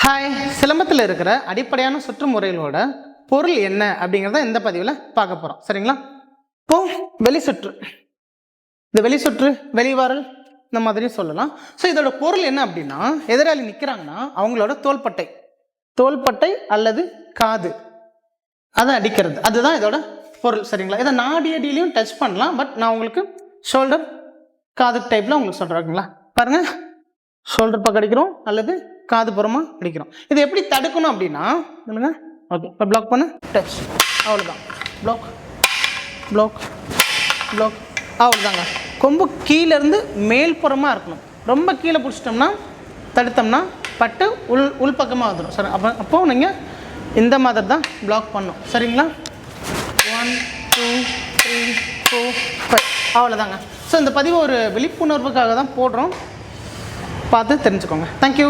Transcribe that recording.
Hi, சிலம்பத்தில் இருக்கிற அடிப்படையான சுற்று முறைகளோட பொருள் என்ன அப்படிங்கிறத இந்த பதிவில் பார்க்க போகிறோம். சரிங்களா? இப்போ வெளி சுற்று, இந்த வெளி சுற்று, வெளிவாரல் இந்த மாதிரி சொல்லலாம். ஸோ இதோட பொருள் என்ன அப்படின்னா, எதிராளி நிற்கிறாங்கன்னா அவங்களோட தோள்பட்டை அல்லது காது அதை அடிக்கிறது, அதுதான் இதோட பொருள். சரிங்களா? இதை நாடி அடியிலையும் டச் பண்ணலாம். பட் நான் உங்களுக்கு ஷோல்டர் காது டைப்பில் உங்களுக்கு சொல்கிறேங்களா. பாருங்கள், ஷோல்டர் பக்கம் அடிக்கிறோம் அல்லது காது புறமாக அடிக்கிறோம். இது எப்படி தடுக்கணும் அப்படின்னா, சொல்லுங்க. ஓகே, இப்போ பிளாக் பண்ணு, டச், அவ்வளோதான். பிளாக் பிளாக் பிளாக், அவ்வளோதாங்க. கொம்பு கீழேருந்து மேல் புறமாக இருக்கணும். ரொம்ப கீழே பிடிச்சிட்டோம்னா, தடுத்தோம்னா பட்டு உள்பக்கமாக வந்துடும். சரி, அப்போது நீங்கள் இந்த மாதிரி தான் பிளாக் பண்ணணும். சரிங்களா? 1 2 3 4 5, அவ்வளோதாங்க. ஸோ இந்த பதிவு ஒரு விழிப்புணர்வுக்காக தான் போடுறோம். பார்த்து தெரிஞ்சுக்கோங்க. தேங்க்யூ.